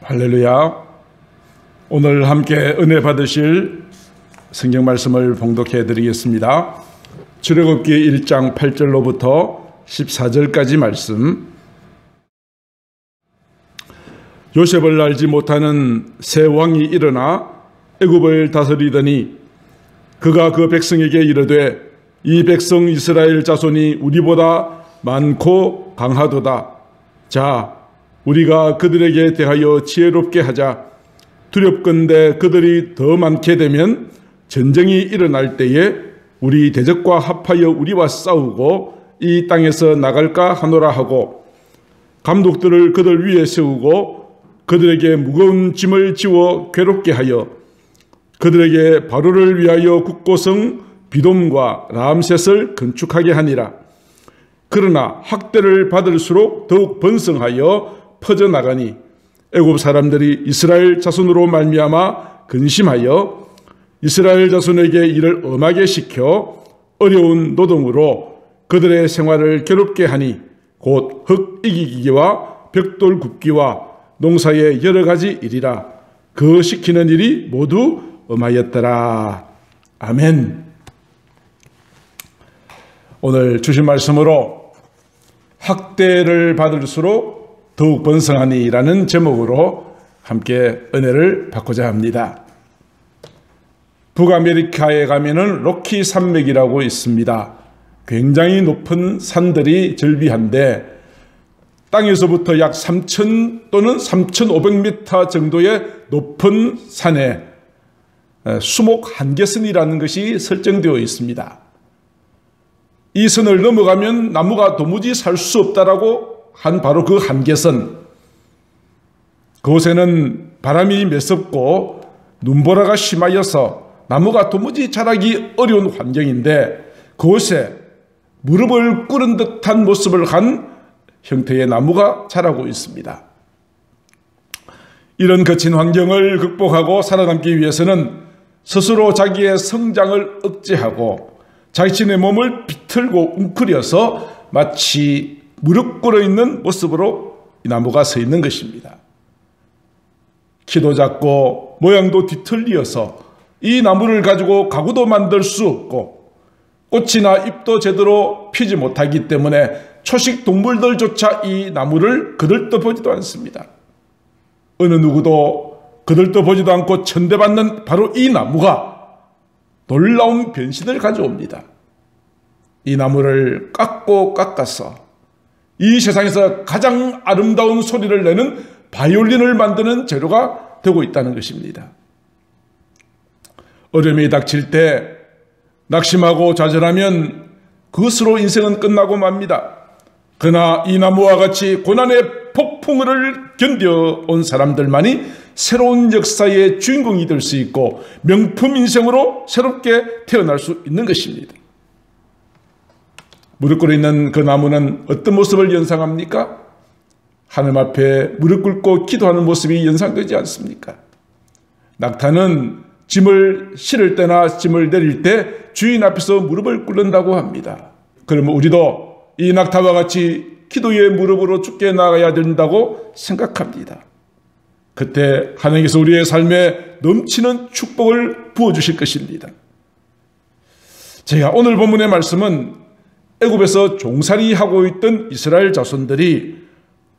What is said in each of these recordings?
할렐루야. 오늘 함께 은혜 받으실 성경 말씀을 봉독해 드리겠습니다. 출애굽기 1장 8절로부터 14절까지 말씀. 요셉을 알지 못하는 새 왕이 일어나 애굽을 다스리더니 그가 그 백성에게 이르되 이 백성 이스라엘 자손이 우리보다 많고 강하도다. 자, 우리가 그들에게 대하여 지혜롭게 하자. 두렵건대 그들이 더 많게 되면 전쟁이 일어날 때에 우리 대적과 합하여 우리와 싸우고 이 땅에서 나갈까 하노라 하고, 감독들을 그들 위에 세우고 그들에게 무거운 짐을 지워 괴롭게 하여 그들에게 바로를 위하여 국고성 비돔과 라암셋을 건축하게 하니라. 그러나 학대를 받을수록 더욱 번성하여 퍼져나가니 애굽 사람들이 이스라엘 자손으로 말미암아 근심하여 이스라엘 자손에게 이를 엄하게 시켜 어려운 노동으로 그들의 생활을 괴롭게 하니 곧 흙 이기기와 벽돌 굽기와 농사의 여러 가지 일이라. 그 시키는 일이 모두 엄하였더라. 아멘. 오늘 주신 말씀으로 학대를 받을수록 더욱 번성하니라는 제목으로 함께 은혜를 받고자 합니다. 북아메리카에 가면은 로키 산맥이라고 있습니다. 굉장히 높은 산들이 절비한데 땅에서부터 약 3,000 또는 3,500m 정도의 높은 산에 수목 한계선이라는 것이 설정되어 있습니다. 이 선을 넘어가면 나무가 도무지 살 수 없다라고 한 바로 그 한계선. 그곳에는 바람이 매섭고 눈보라가 심하여서 나무가 도무지 자라기 어려운 환경인데 그곳에 무릎을 꿇은 듯한 모습을 한 형태의 나무가 자라고 있습니다. 이런 거친 환경을 극복하고 살아남기 위해서는 스스로 자기의 성장을 억제하고 자신의 몸을 비틀고 웅크려서 마치 무릎 꿇어 있는 모습으로 이 나무가 서 있는 것입니다. 키도 작고 모양도 뒤틀리어서 이 나무를 가지고 가구도 만들 수 없고 꽃이나 잎도 제대로 피지 못하기 때문에 초식 동물들조차 이 나무를 거들떠보지도 않습니다. 어느 누구도 거들떠보지도 않고 천대받는 바로 이 나무가 놀라운 변신을 가져옵니다. 이 나무를 깎고 깎아서 이 세상에서 가장 아름다운 소리를 내는 바이올린을 만드는 재료가 되고 있다는 것입니다. 어려움이 닥칠 때 낙심하고 좌절하면 그것으로 인생은 끝나고 맙니다. 그러나 이 나무와 같이 고난의 폭풍을 견뎌온 사람들만이 새로운 역사의 주인공이 될 수 있고 명품 인생으로 새롭게 태어날 수 있는 것입니다. 무릎 꿇어 있는 그 나무는 어떤 모습을 연상합니까? 하늘 앞에 무릎 꿇고 기도하는 모습이 연상되지 않습니까? 낙타는 짐을 실을 때나 짐을 내릴 때 주인 앞에서 무릎을 꿇는다고 합니다. 그러면 우리도 이 낙타와 같이 기도의 무릎으로 주께 나가야 된다고 생각합니다. 그때 하나님께서 우리의 삶에 넘치는 축복을 부어주실 것입니다. 제가 오늘 본문의 말씀은 애굽에서 종살이하고 있던 이스라엘 자손들이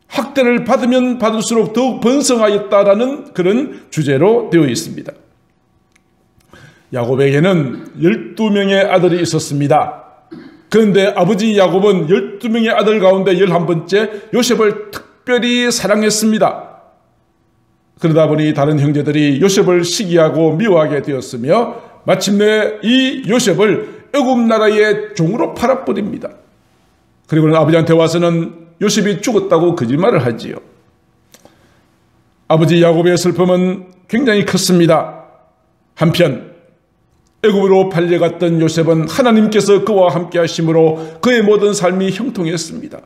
학대를 받으면 받을수록 더욱 번성하였다라는 그런 주제로 되어 있습니다. 야곱에게는 12명의 아들이 있었습니다. 그런데 아버지 야곱은 12명의 아들 가운데 11번째 요셉을 특별히 사랑했습니다. 그러다 보니 다른 형제들이 요셉을 시기하고 미워하게 되었으며 마침내 이 요셉을 애굽 나라의 종으로 팔아버립니다. 그리고는 아버지한테 와서는 요셉이 죽었다고 거짓말을 하지요. 아버지 야곱의 슬픔은 굉장히 컸습니다. 한편 애굽으로 팔려갔던 요셉은 하나님께서 그와 함께 하심으로 그의 모든 삶이 형통했습니다.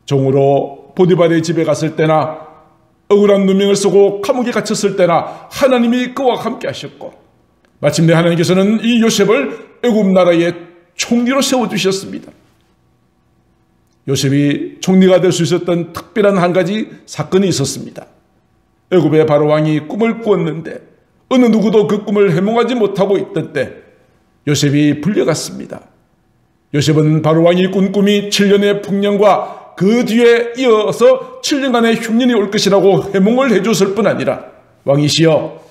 종으로 보디발의 집에 갔을 때나 억울한 누명을 쓰고 감옥에 갇혔을 때나 하나님이 그와 함께 하셨고 마침내 하나님께서는 이 요셉을 애굽 나라의 총리로 세워주셨습니다. 요셉이 총리가 될 수 있었던 특별한 한 가지 사건이 있었습니다. 애굽의 바로 왕이 꿈을 꾸었는데 어느 누구도 그 꿈을 해몽하지 못하고 있던 때 요셉이 불려갔습니다. 요셉은 바로 왕이 꾼 꿈이 7년의 풍년과 그 뒤에 이어서 7년간의 흉년이 올 것이라고 해몽을 해줬을 뿐 아니라 왕이시여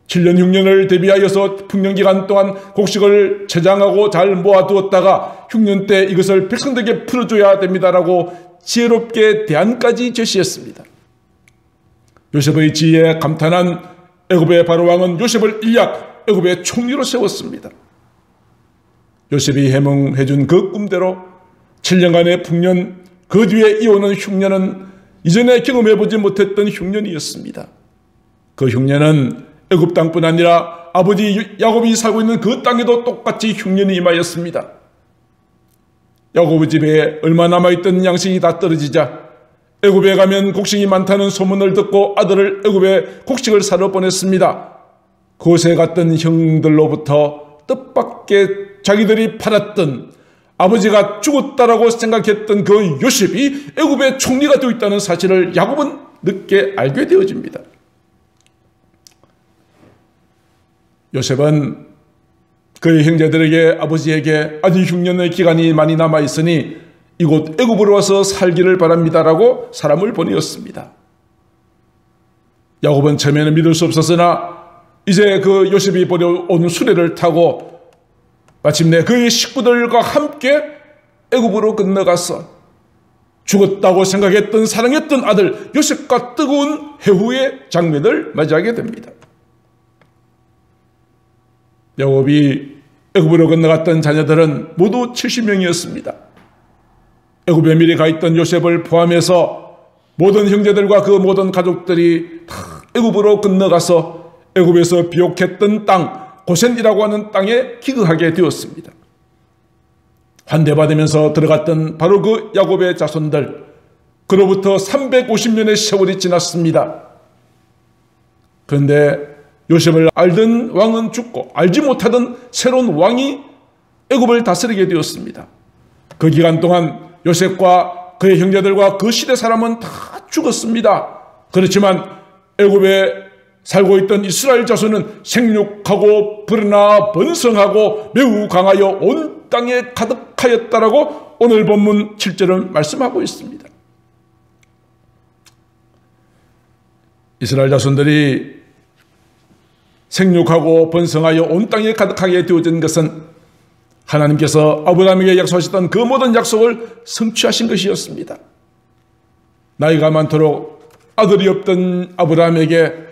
7년 흉년을 대비하여서 풍년 기간 동안 곡식을 저장하고 잘 모아두었다가 흉년 때 이것을 백성들에게 풀어줘야 됩니다라고 지혜롭게 대안까지 제시했습니다. 요셉의 지혜에 감탄한 애굽의 바로왕은 요셉을 일약 애굽의 총리로 세웠습니다. 요셉이 해몽해준 그 꿈대로 7년간의 풍년, 그 뒤에 이어오는 흉년은 이전에 경험해보지 못했던 흉년이었습니다. 그 흉년은 애굽 땅뿐 아니라 아버지 야곱이 살고 있는 그 땅에도 똑같이 흉년이 임하였습니다. 야곱의 집에 얼마 남아있던 양식이 다 떨어지자 애굽에 가면 곡식이 많다는 소문을 듣고 아들을 애굽에 곡식을 사러 보냈습니다. 그곳에 갔던 형들로부터 뜻밖의 자기들이 팔았던 아버지가 죽었다라고 생각했던 그 요셉이 애굽의 총리가 되어 있다는 사실을 야곱은 늦게 알게 되어집니다. 요셉은 그의 형제들에게 아버지에게 아직 흉년의 기간이 많이 남아있으니 이곳 애굽으로 와서 살기를 바랍니다라고 사람을 보내었습니다. 야곱은 처음에는 믿을 수 없었으나 이제 그 요셉이 보내온 수레를 타고 마침내 그의 식구들과 함께 애굽으로 건너가서 죽었다고 생각했던 사랑했던 아들 요셉과 뜨거운 해후의 장면을 맞이하게 됩니다. 야곱이 애굽으로 건너갔던 자녀들은 모두 70명이었습니다. 애굽에 미리 가 있던 요셉을 포함해서 모든 형제들과 그 모든 가족들이 다 애굽으로 건너가서 애굽에서 비옥했던 땅 고센이라고 하는 땅에 기거하게 되었습니다. 환대받으면서 들어갔던 바로 그 야곱의 자손들, 그로부터 350년의 세월이 지났습니다. 그런데 요셉을 알던 왕은 죽고 알지 못하던 새로운 왕이 애굽을 다스리게 되었습니다. 그 기간 동안 요셉과 그의 형제들과 그 시대 사람은 다 죽었습니다. 그렇지만 애굽에 살고 있던 이스라엘 자손은 생육하고 불어나 번성하고 매우 강하여 온 땅에 가득하였다라고 오늘 본문 7절은 말씀하고 있습니다. 이스라엘 자손들이 생육하고 번성하여 온 땅에 가득하게 되어진 것은 하나님께서 아브라함에게 약속하셨던 그 모든 약속을 성취하신 것이었습니다. 나이가 많도록 아들이 없던 아브라함에게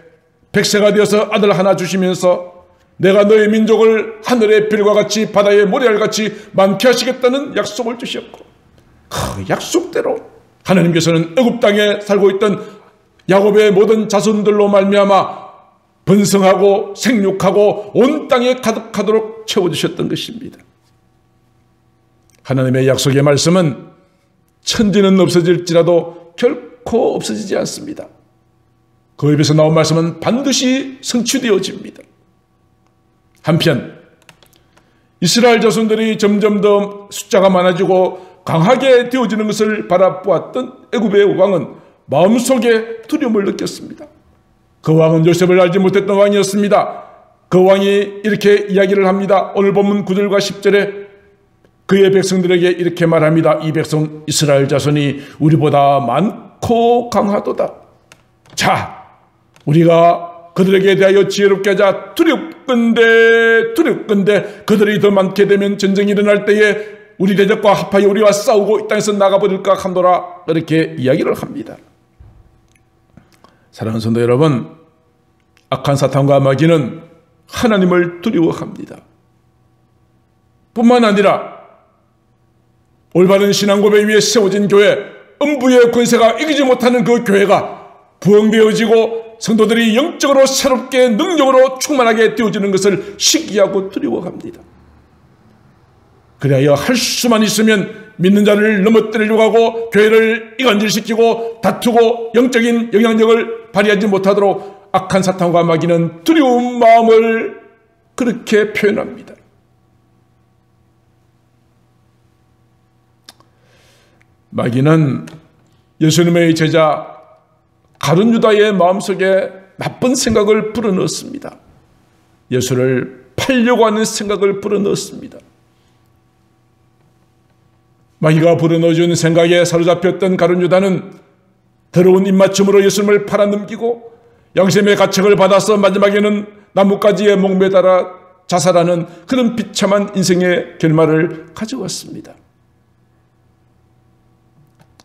100세가 되어서 아들 하나 주시면서 내가 너의 민족을 하늘의 별과 같이 바다의 모래알같이 많게 하시겠다는 약속을 주셨고 그 약속대로 하나님께서는 애굽 땅에 살고 있던 야곱의 모든 자손들로 말미암아 번성하고 생육하고 온 땅에 가득하도록 채워주셨던 것입니다. 하나님의 약속의 말씀은 천지는 없어질지라도 결코 없어지지 않습니다. 그 입에서 나온 말씀은 반드시 성취되어집니다. 한편 이스라엘 자손들이 점점 더 숫자가 많아지고 강하게 되어지는 것을 바라보았던 애굽의 왕은 마음속에 두려움을 느꼈습니다. 그 왕은 요셉을 알지 못했던 왕이었습니다. 그 왕이 이렇게 이야기를 합니다. 오늘 본문 9절과 10절에 그의 백성들에게 이렇게 말합니다. 이 백성 이스라엘 자손이 우리보다 많고 강하도다. 자, 우리가 그들에게 대하여 지혜롭게 하자. 두렵건대 그들이 더 많게 되면 전쟁이 일어날 때에 우리 대적과 합하여 우리와 싸우고 이 땅에서 나가버릴까 하노라. 이렇게 이야기를 합니다. 사랑하는 성도 여러분, 악한 사탄과 마귀는 하나님을 두려워합니다. 뿐만 아니라 올바른 신앙 고백 위에 세워진 교회, 음부의 권세가 이기지 못하는 그 교회가 부흥되어지고 성도들이 영적으로 새롭게 능력으로 충만하게 되어지는 것을 시기하고 두려워합니다. 그리하여 할 수만 있으면 믿는 자를 넘어뜨리려고 하고 교회를 이간질시키고 다투고 영적인 영향력을 발휘하지 못하도록 악한 사탄과 마귀는 두려운 마음을 그렇게 표현합니다. 마귀는 예수님의 제자 가룟 유다의 마음속에 나쁜 생각을 불어넣었습니다. 예수를 팔려고 하는 생각을 불어넣었습니다. 마귀가 불어넣어준 생각에 사로잡혔던 가룟 유다는 더러운 입맞춤으로 예수님을 팔아넘기고 양심의 가책을 받아서 마지막에는 나뭇가지에 목매달아 자살하는 그런 비참한 인생의 결말을 가져왔습니다.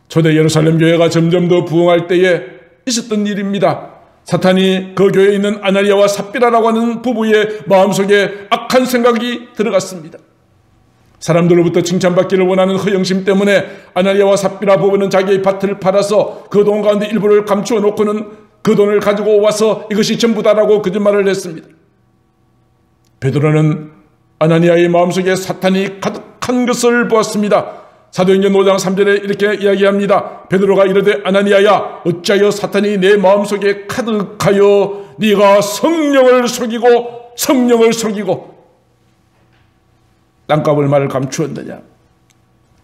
초대 예루살렘 교회가 점점 더 부흥할 때에 있었던 일입니다. 사탄이 그 교회에 있는 아나니아와 삽비라라고 하는 부부의 마음속에 악한 생각이 들어갔습니다. 사람들로부터 칭찬받기를 원하는 허영심 때문에 아나니아와 삽비라 부부는 자기의 밭을 팔아서 그 돈 가운데 일부를 감추어 놓고는 그 돈을 가지고 와서 이것이 전부다라고 거짓말을 했습니다. 베드로는 아나니아의 마음속에 사탄이 가득한 것을 보았습니다. 사도행전 5장 3절에 이렇게 이야기합니다. 베드로가 이르되 아나니아야 어찌하여 사탄이 내 마음속에 가득하여 네가 성령을 속이고 땅값을 말을 감추었느냐.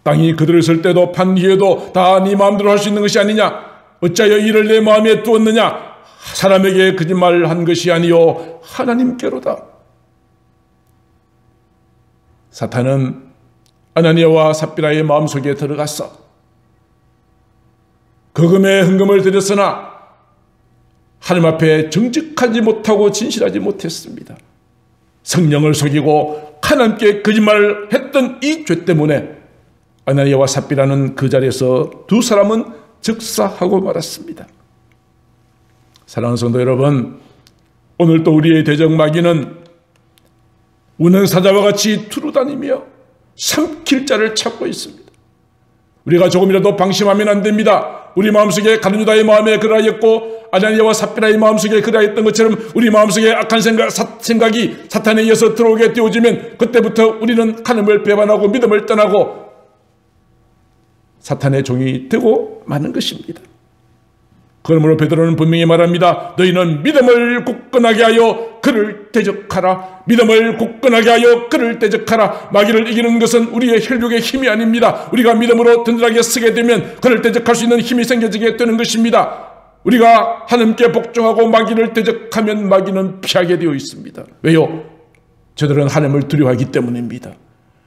땅이 그들을 쓸 때도 판 뒤에도 다 네 마음대로 할 수 있는 것이 아니냐. 어찌하여 이를 내 마음에 두었느냐. 사람에게 거짓말을 한 것이 아니요 하나님께로다. 사탄은 아나니아와 삽비라의 마음속에 들어갔어. 거금의 헌금을 드렸으나 하나님 앞에 정직하지 못하고 진실하지 못했습니다. 성령을 속이고 하나님께 거짓말을 했던 이 죄 때문에 아나니아와 삽비라는 그 자리에서 두 사람은 즉사하고 말았습니다. 사랑하는 성도 여러분, 오늘 또 우리의 대적 마귀는 우는 사자와 같이 두루다니며 삼킬 자를 찾고 있습니다. 우리가 조금이라도 방심하면 안 됩니다. 우리 마음속에 가룟 유다의 마음에 그러하였고 아나니아와 삽비라의 마음속에 그러하였던 것처럼 우리 마음속에 악한 생각이 사탄에 의해서 들어오게 되어지면 그때부터 우리는 하나님을 배반하고 믿음을 떠나고 사탄의 종이 되고 마는 것입니다. 그러므로 베드로는 분명히 말합니다. 너희는 믿음을 굳건하게 하여 그를 대적하라. 믿음을 굳건하게 하여 그를 대적하라. 마귀를 이기는 것은 우리의 혈육의 힘이 아닙니다. 우리가 믿음으로 든든하게 서게 되면 그를 대적할 수 있는 힘이 생겨지게 되는 것입니다. 우리가 하나님께 복종하고 마귀를 대적하면 마귀는 피하게 되어 있습니다. 왜요? 저들은 하나님을 두려워하기 때문입니다.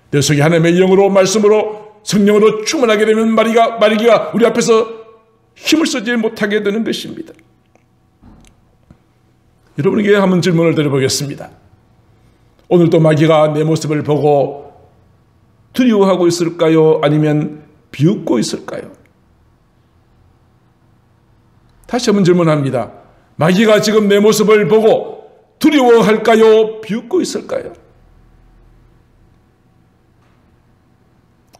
내 속에 하나님의 영으로 말씀으로 성령으로 충만하게 되면 마귀가 우리 앞에서 힘을 쓰지 못하게 되는 것입니다. 여러분에게 한번 질문을 드려보겠습니다. 오늘도 마귀가 내 모습을 보고 두려워하고 있을까요? 아니면 비웃고 있을까요? 다시 한번 질문합니다. 마귀가 지금 내 모습을 보고 두려워할까요? 비웃고 있을까요?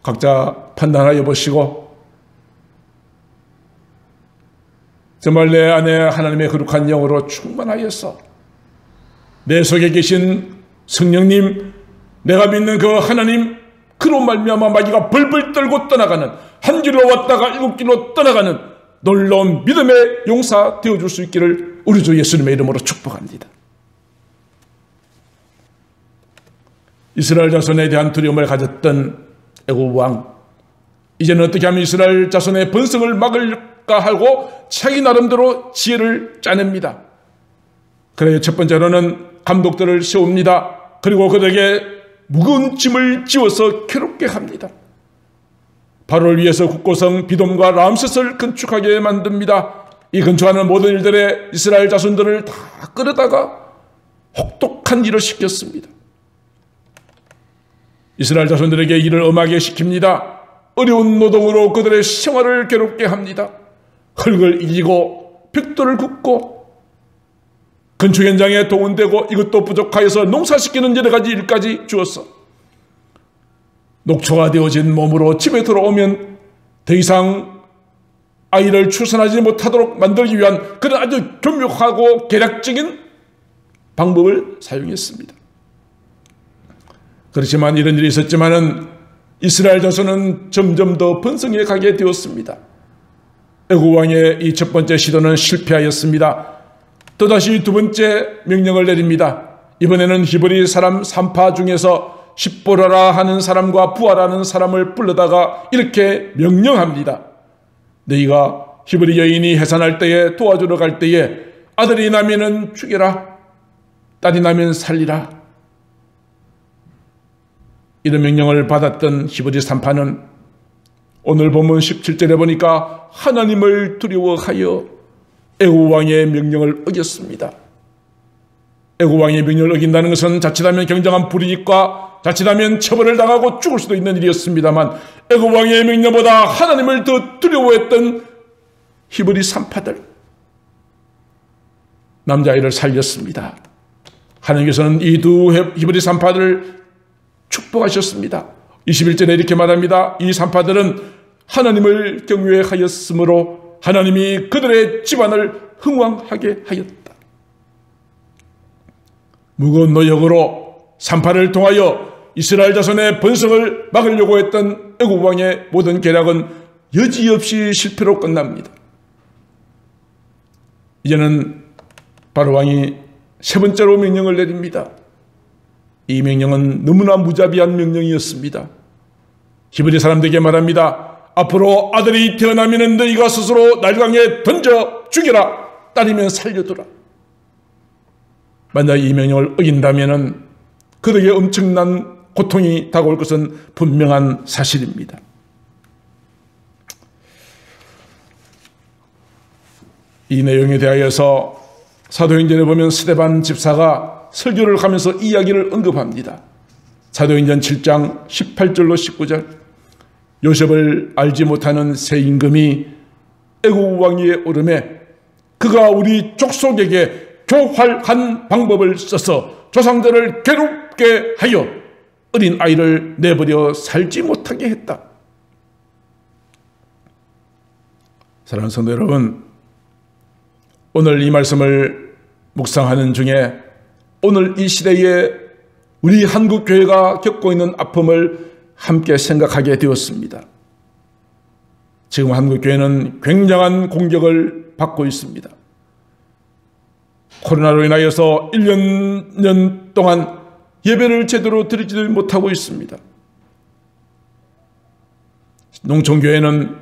각자 판단하여 보시고 정말 내 안에 하나님의 거룩한 영으로 충만하여서 내 속에 계신 성령님, 내가 믿는 그 하나님, 그로 말미암아 마귀가 벌벌 떨고 떠나가는, 한 길로 왔다가 일곱 길로 떠나가는 놀라운 믿음의 용사 되어줄 수 있기를 우리 주 예수님의 이름으로 축복합니다. 이스라엘 자손에 대한 두려움을 가졌던 애굽 왕, 이제는 어떻게 하면 이스라엘 자손의 번성을 막을까 하고 자기 나름대로 지혜를 짜냅니다. 그래서 첫 번째로는 감독들을 세웁니다. 그리고 그들에게 무거운 짐을 지워서 괴롭게 합니다. 바로를 위해서 국고성 비돔과 람셋을 건축하게 만듭니다. 이 건축하는 모든 일들에 이스라엘 자손들을 다 끌어다가 혹독한 일을 시켰습니다. 이스라엘 자손들에게 일을 엄하게 시킵니다. 어려운 노동으로 그들의 생활을 괴롭게 합니다. 흙을 이기고 벽돌을 굽고 건축 현장에 동원되고 이것도 부족하여서 농사시키는 여러 가지 일까지 주었어. 녹초가 되어진 몸으로 집에 들어오면 더 이상 아이를 출산하지 못하도록 만들기 위한 그런 아주 교묘하고 계략적인 방법을 사용했습니다. 그렇지만 이런 일이 있었지만은 이스라엘 자손은 점점 더 번성해 가게 되었습니다. 애굽 왕의 이 첫 번째 시도는 실패하였습니다. 또다시 두 번째 명령을 내립니다. 이번에는 히브리 사람 3파 중에서 십보라라 하는 사람과 부하라는 사람을 불러다가 이렇게 명령합니다. 너희가 히브리 여인이 해산할 때에 도와주러 갈 때에 아들이 나면은 죽여라, 딸이 나면 살리라, 이런 명령을 받았던 히브리 산파는 오늘 본문 17절에 보니까 하나님을 두려워하여 애굽 왕의 명령을 어겼습니다. 애굽 왕의 명령을 어긴다는 것은 자칫하면 굉장한 불이익과 자칫하면 처벌을 당하고 죽을 수도 있는 일이었습니다만, 애굽 왕의 명령보다 하나님을 더 두려워했던 히브리 산파들, 남자아이를 살렸습니다. 하나님께서는 이 두 히브리 산파들을 축복하셨습니다. 21절에 이렇게 말합니다. 이 산파들은 하나님을 경외하였으므로 하나님이 그들의 집안을 흥왕하게 하였다. 무거운 노역으로 산파를 통하여 이스라엘 자손의 번성을 막으려고 했던 애굽 왕의 모든 계략은 여지없이 실패로 끝납니다. 이제는 바로 왕이 세 번째로 명령을 내립니다. 이 명령은 너무나 무자비한 명령이었습니다. 히브리 사람들에게 말합니다. 앞으로 아들이 태어나면 너희가 스스로 날강에 던져 죽여라, 딸이면 살려두라. 만약 이 명령을 어긴다면 그들에게 엄청난 고통이 다가올 것은 분명한 사실입니다. 이 내용에 대하여서 사도행전에 보면 스데반 집사가 설교를 하면서 이야기를 언급합니다. 사도행전 7장 18절로 19절, 요셉을 알지 못하는 새 임금이 애굽 왕위에 오르매 그가 우리 족속에게 교활한 방법을 써서 조상들을 괴롭게 하여 어린 아이를 내버려 살지 못하게 했다. 사랑하는 성도 여러분, 오늘 이 말씀을 묵상하는 중에 오늘 이 시대에 우리 한국 교회가 겪고 있는 아픔을 함께 생각하게 되었습니다. 지금 한국 교회는 굉장한 공격을 받고 있습니다. 코로나로 인하여서 1년 동안 예배를 제대로 드리지 못하고 있습니다. 농촌교회는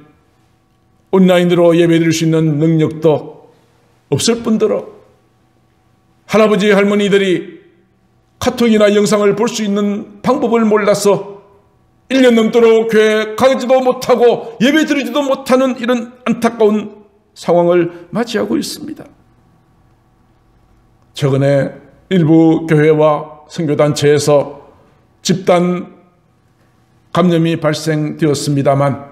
온라인으로 예배 드릴 수 있는 능력도 없을 뿐더러 할아버지 할머니들이 카톡이나 영상을 볼 수 있는 방법을 몰라서 1년 넘도록 교회에 가지도 못하고 예배 드리지도 못하는 이런 안타까운 상황을 맞이하고 있습니다. 최근에 일부 교회와 선교단체에서 집단 감염이 발생되었습니다만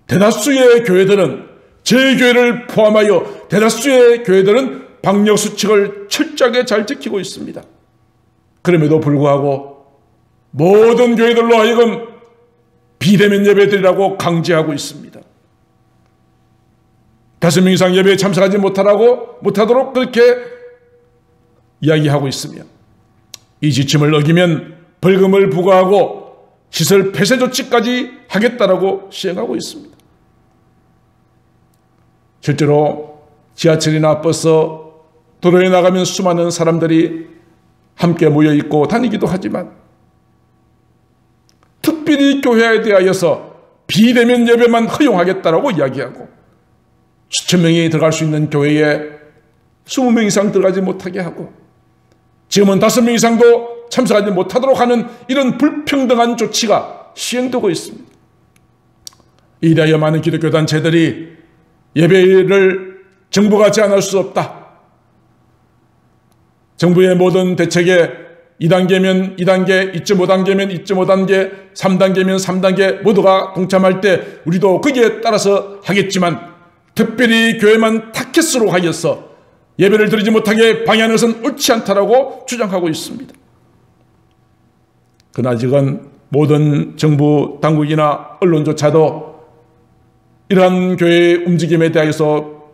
대다수의 교회들은, 제 교회를 포함하여 대다수의 교회들은 방역수칙을 철저하게 잘 지키고 있습니다. 그럼에도 불구하고 모든 교회들로 하여금 비대면 예배드리라고 강제하고 있습니다. 5명 이상 예배에 참석하지 못하도록 그렇게 이야기하고 있으며, 이 지침을 어기면 벌금을 부과하고 시설 폐쇄 조치까지 하겠다라고 시행하고 있습니다. 실제로 지하철이나 버스, 도로에 나가면 수많은 사람들이 함께 모여있고 다니기도 하지만 특별히 교회에 대하여서 비대면 예배만 허용하겠다라고 이야기하고 수천 명이 들어갈 수 있는 교회에 20명 이상 들어가지 못하게 하고 지금은 5명 이상도 참석하지 못하도록 하는 이런 불평등한 조치가 시행되고 있습니다. 이에 대하여 많은 기독교 단체들이 예배를 정부가 제한할 수 없다, 정부의 모든 대책에 2단계면 2단계, 2.5단계면 2.5단계, 3단계면 3단계 모두가 동참할 때 우리도 거기에 따라서 하겠지만 특별히 교회만 타켓으로 하여서 예배를 드리지 못하게 방해하는 것은 옳지 않다라고 주장하고 있습니다. 그러나 아직은 모든 정부 당국이나 언론조차도 이러한 교회의 움직임에 대해서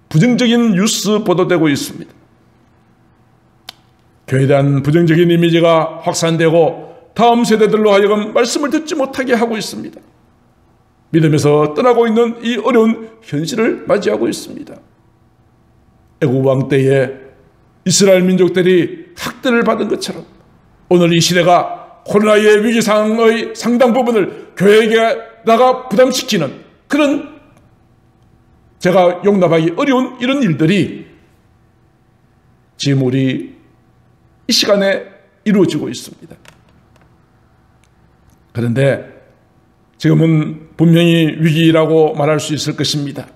부정적인 뉴스 보도되고 있습니다. 교회에 대한 부정적인 이미지가 확산되고 다음 세대들로 하여금 말씀을 듣지 못하게 하고 있습니다. 믿음에서 떠나고 있는 이 어려운 현실을 맞이하고 있습니다. 애굽 왕 때에 이스라엘 민족들이 학대를 받은 것처럼 오늘 이 시대가 코로나의 위기 상황의 상당 부분을 교회에게다가 부담시키는 그런 제가 용납하기 어려운 이런 일들이 지금 우리 이 시간에 이루어지고 있습니다. 그런데 지금은 분명히 위기라고 말할 수 있을 것입니다.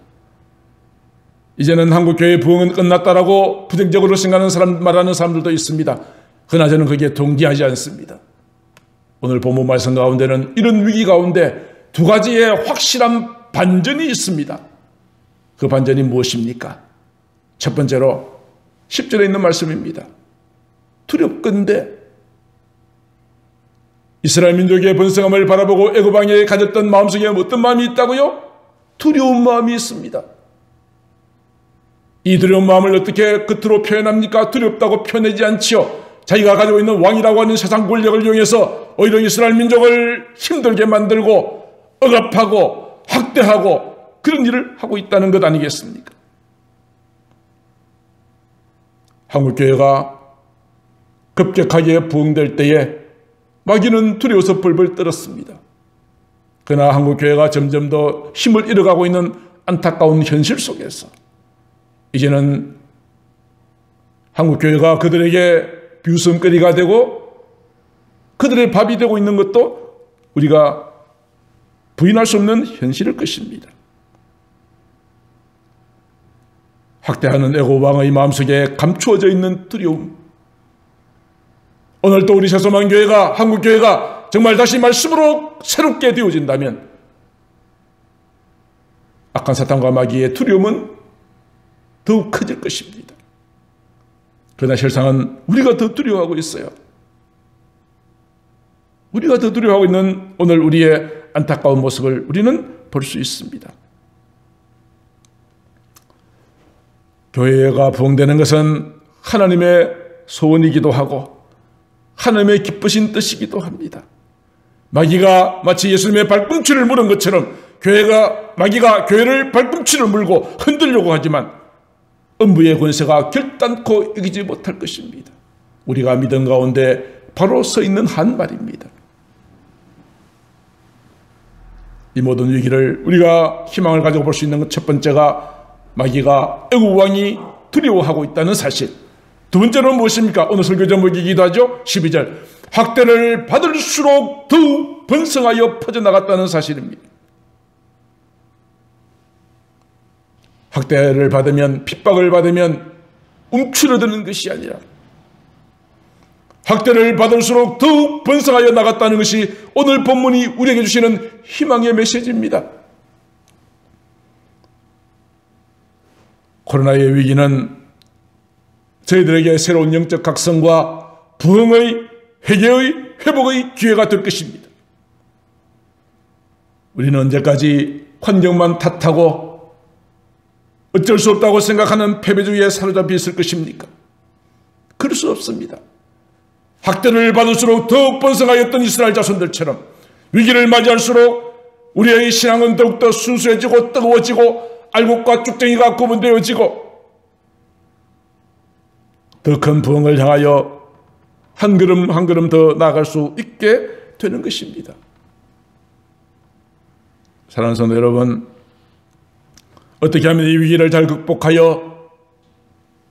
이제는 한국교회 부흥은 끝났다라고 부정적으로 생각하는 말하는 사람들도 있습니다. 그러나 저는 그게 동기하지 않습니다. 오늘 본문 말씀 가운데는 이런 위기 가운데 두 가지의 확실한 반전이 있습니다. 그 반전이 무엇입니까? 첫 번째로 10절에 있는 말씀입니다. 두렵건대 이스라엘 민족의 번성함을 바라보고 애굽 왕이 가졌던 마음속에 어떤 마음이 있다고요? 두려운 마음이 있습니다. 이 두려운 마음을 어떻게 겉으로 표현합니까? 두렵다고 표현하지 않지요. 자기가 가지고 있는 왕이라고 하는 세상 권력을 이용해서 오히려 이스라엘 민족을 힘들게 만들고 억압하고 학대하고 그런 일을 하고 있다는 것 아니겠습니까? 한국교회가 급격하게 부흥될 때에 마귀는 두려워서 벌벌 떨었습니다. 그러나 한국교회가 점점 더 힘을 잃어가고 있는 안타까운 현실 속에서 이제는 한국교회가 그들에게 비웃음거리가 되고 그들의 밥이 되고 있는 것도 우리가 부인할 수 없는 현실일 것입니다. 학대하는 애굽 왕의 마음속에 감추어져 있는 두려움. 오늘 또 우리 새소만 교회가, 한국교회가 정말 다시 말씀으로 새롭게 되어진다면 악한 사탄과 마귀의 두려움은 더욱 커질 것입니다. 그러나 실상은 우리가 더 두려워하고 있어요. 우리가 더 두려워하고 있는 오늘 우리의 안타까운 모습을 우리는 볼 수 있습니다. 교회가 부흥되는 것은 하나님의 소원이기도 하고 하나님의 기쁘신 뜻이기도 합니다. 마귀가 마치 예수님의 발꿈치를 물은 것처럼 마귀가 교회를 발꿈치를 물고 흔들려고 하지만 음부의 권세가 결단코 이기지 못할 것입니다. 우리가 믿음 가운데 바로 서 있는 한 말입니다. 이 모든 위기를 우리가 희망을 가지고 볼 수 있는 첫 번째가 마귀가 애굽 왕이 두려워하고 있다는 사실. 두 번째는 무엇입니까? 오늘 설교 제목이기도 하죠. 12절. 학대를 받을수록 더욱 번성하여 퍼져나갔다는 사실입니다. 학대를 받으면, 핍박을 받으면 움츠러드는 것이 아니라 학대를 받을수록 더욱 번성하여 나갔다는 것이 오늘 본문이 우리에게 주시는 희망의 메시지입니다. 코로나의 위기는 저희들에게 새로운 영적 각성과 부흥의, 회개의, 회복의 기회가 될 것입니다. 우리는 언제까지 환경만 탓하고 어쩔 수 없다고 생각하는 패배주의에 사로잡혀 있을 것입니까? 그럴 수 없습니다. 학대를 받을수록 더욱 번성하였던 이스라엘 자손들처럼 위기를 맞이할수록 우리의 신앙은 더욱더 순수해지고 뜨거워지고 알곡과 쭉정이가 구분되어지고 더 큰 부흥을 향하여 한 걸음 한 걸음 더 나아갈 수 있게 되는 것입니다. 사랑하는 성도 여러분, 어떻게 하면 이 위기를 잘 극복하여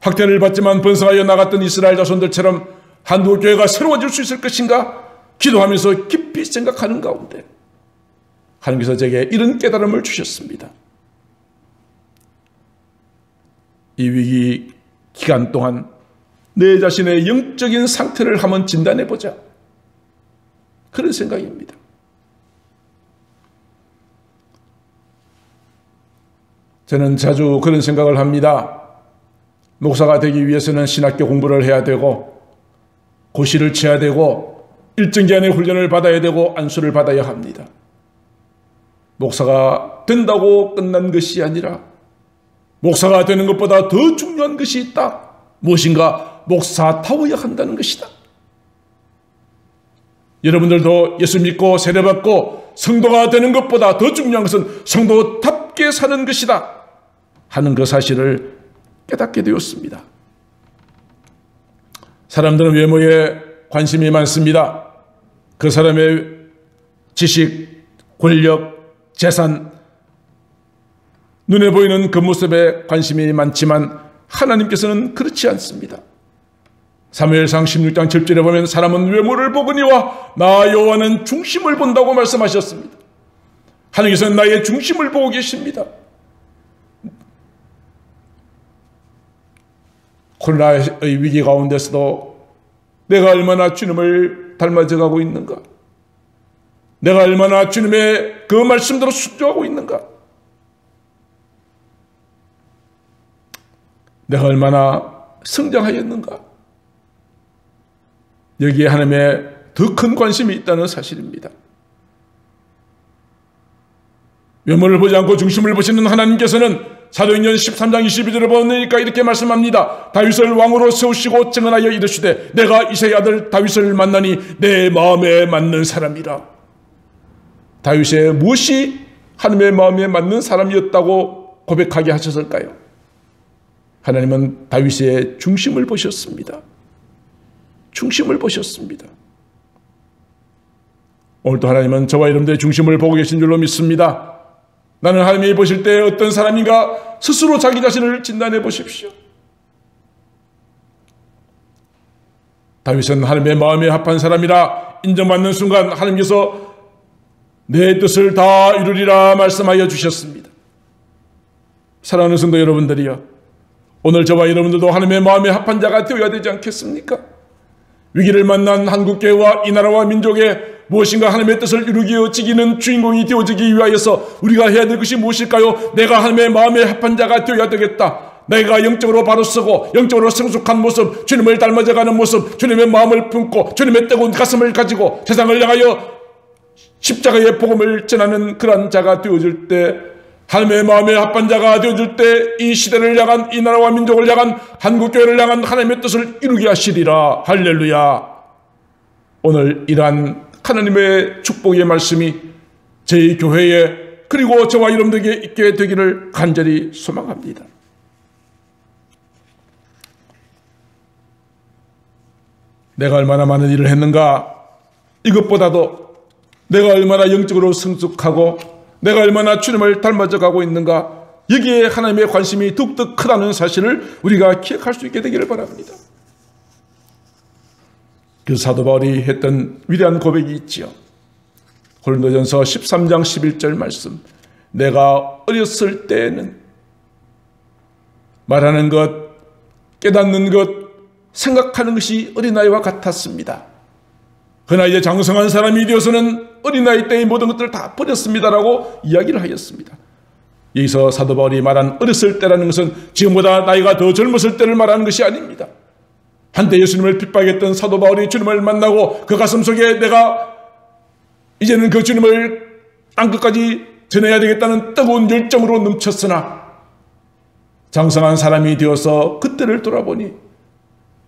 학대를 받지만 번성하여 나갔던 이스라엘 자손들처럼 한국교회가 새로워질 수 있을 것인가? 기도하면서 깊이 생각하는 가운데 하나님께서 제게 이런 깨달음을 주셨습니다. 이 위기 기간 동안 내 자신의 영적인 상태를 한번 진단해보자. 그런 생각입니다. 저는 자주 그런 생각을 합니다. 목사가 되기 위해서는 신학교 공부를 해야 되고 고시를 쳐야 되고 일정 기간의 훈련을 받아야 되고 안수를 받아야 합니다. 목사가 된다고 끝난 것이 아니라 목사가 되는 것보다 더 중요한 것이 있다. 무엇인가? 목사다워야 한다는 것이다. 여러분들도 예수 믿고 세례받고 성도가 되는 것보다 더 중요한 것은 성도답게 사는 것이다 하는 그 사실을 깨닫게 되었습니다. 사람들은 외모에 관심이 많습니다. 그 사람의 지식, 권력, 재산, 눈에 보이는 그 모습에 관심이 많지만 하나님께서는 그렇지 않습니다. 사무엘상 16장 7절에 보면 사람은 외모를 보거니와 나 여호와는 중심을 본다고 말씀하셨습니다. 하나님께서는 나의 중심을 보고 계십니다. 코로나의 위기 가운데서도 내가 얼마나 주님을 닮아져가고 있는가? 내가 얼마나 주님의 그 말씀대로 순종하고 있는가? 내가 얼마나 성장하였는가? 여기에 하나님의 더 큰 관심이 있다는 사실입니다. 외모를 보지 않고 중심을 보시는 하나님께서는 사도행전 13장 22절을 보니까 이렇게 말씀합니다. 다윗을 왕으로 세우시고 증언하여 이르시되 내가 이새의 아들 다윗을 만나니 내 마음에 맞는 사람이라. 다윗의 무엇이 하나님의 마음에 맞는 사람이었다고 고백하게 하셨을까요? 하나님은 다윗의 중심을 보셨습니다. 중심을 보셨습니다. 오늘도 하나님은 저와 여러분들의 중심을 보고 계신 줄로 믿습니다. 나는 하나님이 보실 때 어떤 사람인가 스스로 자기 자신을 진단해 보십시오. 다윗은 하나님의 마음에 합한 사람이라 인정받는 순간 하나님께서 내 뜻을 다 이루리라 말씀하여 주셨습니다. 사랑하는 성도 여러분들이여, 오늘 저와 여러분들도 하나님의 마음에 합한 자가 되어야 되지 않겠습니까? 위기를 만난 한국교회와 이 나라와 민족에 무엇인가 하나님의 뜻을 이루게 지키는 주인공이 되어지기 위하여서 우리가 해야 될 것이 무엇일까요? 내가 하나님의 마음에 합한 자가 되어야 되겠다. 내가 영적으로 바로 서고 영적으로 성숙한 모습, 주님을 닮아져가는 모습, 주님의 마음을 품고 주님의 뜨거운 가슴을 가지고 세상을 향하여 십자가의 복음을 전하는 그런 자가 되어질 때, 하나님의 마음에 합한 자가 되어질 때 이 시대를 향한, 이 나라와 민족을 향한, 한국교회를 향한 하나님의 뜻을 이루게 하시리라. 할렐루야. 오늘 이러한 하나님의 축복의 말씀이 저희 교회에 그리고 저와 여러분들에게 있게 되기를 간절히 소망합니다. 내가 얼마나 많은 일을 했는가? 이것보다도 내가 얼마나 영적으로 성숙하고 내가 얼마나 주님을 닮아져 가고 있는가? 여기에 하나님의 관심이 더욱더 크다는 사실을 우리가 기억할 수 있게 되기를 바랍니다. 그 사도 바울이 했던 위대한 고백이 있지요. 고린도전서 13장 11절 말씀. 내가 어렸을 때에는 말하는 것, 깨닫는 것, 생각하는 것이 어린아이와 같았습니다. 그러나 이제 장성한 사람이 되어서는 어린아이 때의 모든 것들을 다 버렸습니다라고 이야기를 하였습니다. 여기서 사도 바울이 말한 어렸을 때라는 것은 지금보다 나이가 더 젊었을 때를 말하는 것이 아닙니다. 한때 예수님을 핍박했던 사도 바울이 주님을 만나고 그 가슴 속에 내가 이제는 그 주님을 땅끝까지 전해야 되겠다는 뜨거운 열정으로 넘쳤으나 장성한 사람이 되어서 그때를 돌아보니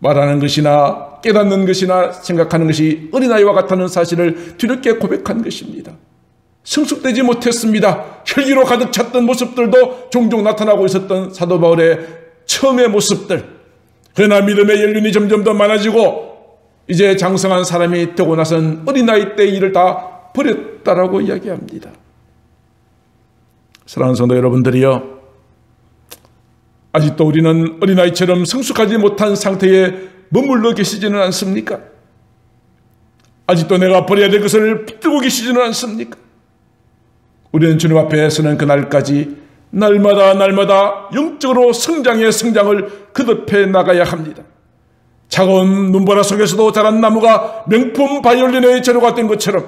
말하는 것이나 깨닫는 것이나 생각하는 것이 어린아이와 같다는 사실을 뒤늦게 고백한 것입니다. 성숙되지 못했습니다. 혈기로 가득 찼던 모습들도 종종 나타나고 있었던 사도 바울의 처음의 모습들. 그러나 믿음의 연륜이 점점 더 많아지고 이제 장성한 사람이 되고 나선 어린아이 때의 일을 다 버렸다라고 이야기합니다. 사랑하는 성도 여러분들이요, 아직도 우리는 어린아이처럼 성숙하지 못한 상태에 머물러 계시지는 않습니까? 아직도 내가 버려야 될 것을 붙들고 계시지는 않습니까? 우리는 주님 앞에 서는 그날까지 날마다 영적으로 성장의 성장을 거듭해 나가야 합니다. 차가운 눈보라 속에서도 자란 나무가 명품 바이올린의 재료가 된 것처럼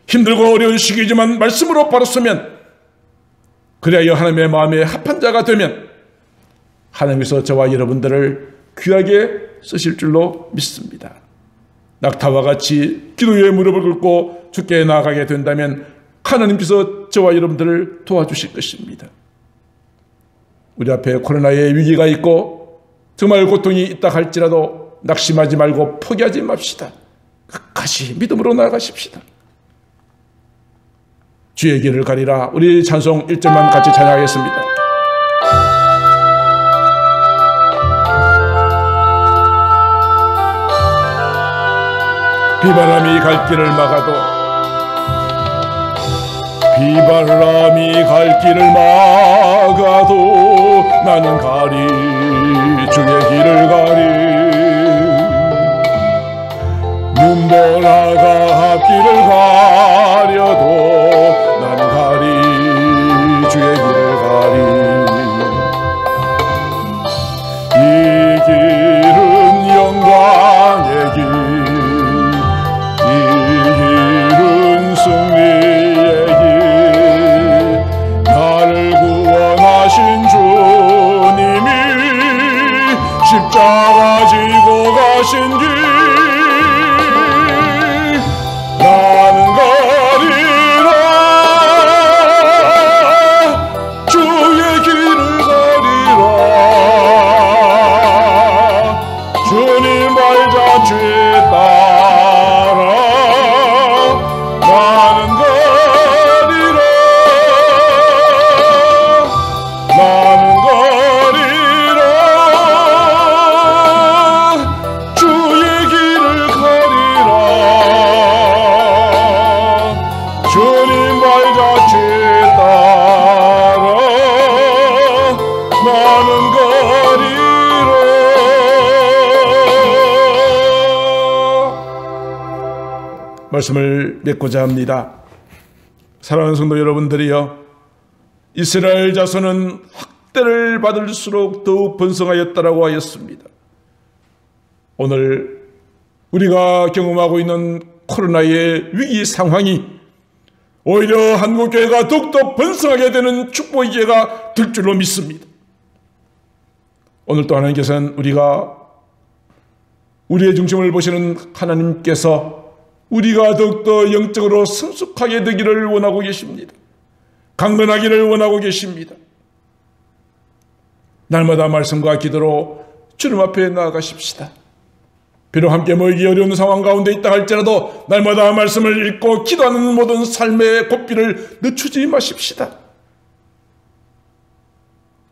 힘들고 어려운 시기지만 말씀으로 바로 서면, 그리하여 하나님의 마음에 합한 자가 되면 하나님께서 저와 여러분들을 귀하게 쓰실 줄로 믿습니다. 낙타와 같이 기도의 무릎을 꿇고 주께 나아가게 된다면 하나님께서 저와 여러분들을 도와주실 것입니다. 우리 앞에 코로나의 위기가 있고 정말 고통이 있다 할지라도 낙심하지 말고 포기하지 맙시다. 끝까지 믿음으로 나아가십시다. 주의 길을 가리라. 우리 찬송 1절만 같이 찬양하겠습니다. 비바람이 갈 길을 막아도 비바람이 갈 길을 막아도 나는 가리, 주의 길을 가리. 눈보라가 앞길을 가려도 나는 가리, 주의 길을 가리. 이 길은 영광의 길, 이 길은 승리의 길. 나를 구원하신 주님이 십자가 지고 가신 길. 나는 가리라, 주의 길을 가리라. 주님 발자취 따라 나는 가리라, 나는 가리라. 주의 길을 가리라. 주님 발자취 따라 나는 가리라. 말씀을 맺고자 합니다. 사랑하는 성도 여러분들이여, 이스라엘 자손은 학대를 받을수록 더욱 번성하였다라고 하였습니다. 오늘 우리가 경험하고 있는 코로나의 위기 상황이 오히려 한국교회가 더욱더 번성하게 되는 축복의 기회가 될 줄로 믿습니다. 오늘 또 하나님께서는 우리의 중심을 보시는 하나님께서 우리가 더욱더 영적으로 성숙하게 되기를 원하고 계십니다. 강건하기를 원하고 계십니다. 날마다 말씀과 기도로 주님 앞에 나아가십시다. 비록 함께 모이기 어려운 상황 가운데 있다 할지라도 날마다 말씀을 읽고 기도하는 모든 삶의 고삐를 늦추지 마십시다.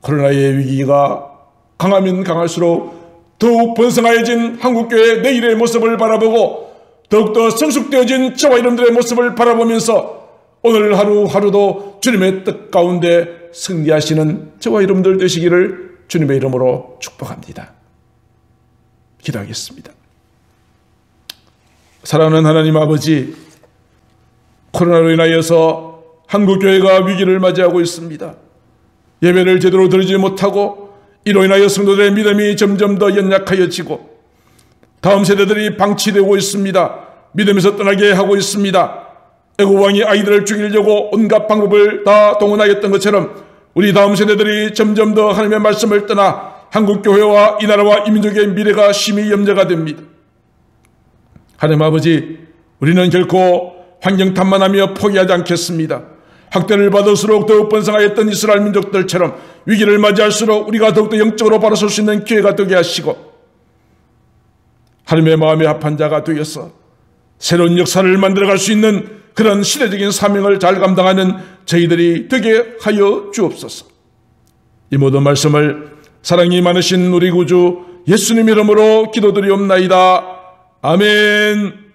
코로나의 위기가 강하면 강할수록 더욱 번성하여진 한국교회의 내일의 모습을 바라보고 더욱더 성숙되어진 저와 여러분들의 모습을 바라보면서 오늘 하루하루도 주님의 뜻 가운데 승리하시는 저와 여러분들 되시기를 주님의 이름으로 축복합니다. 기도하겠습니다. 사랑하는 하나님 아버지, 코로나로 인하여서 한국교회가 위기를 맞이하고 있습니다. 예배를 제대로 드리지 못하고 이로 인하여 성도들의 믿음이 점점 더 연약하여지고 다음 세대들이 방치되고 있습니다. 믿음에서 떠나게 하고 있습니다. 애국왕이 아이들을 죽이려고 온갖 방법을 다 동원하였던 것처럼 우리 다음 세대들이 점점 더 하나님의 말씀을 떠나 한국교회와 이 나라와 이 민족의 미래가 심히 염려가 됩니다. 하나님 아버지, 우리는 결코 환경 탐만하며 포기하지 않겠습니다. 학대를 받을수록 더욱 번성하였던 이스라엘 민족들처럼 위기를 맞이할수록 우리가 더욱더 영적으로 바로 설 수 있는 기회가 되게 하시고 하나님의 마음에 합한 자가 되어서 새로운 역사를 만들어갈 수 있는 그런 시대적인 사명을 잘 감당하는 저희들이 되게 하여 주옵소서. 이 모든 말씀을 사랑이 많으신 우리 구주 예수님 이름으로 기도드리옵나이다. 아멘.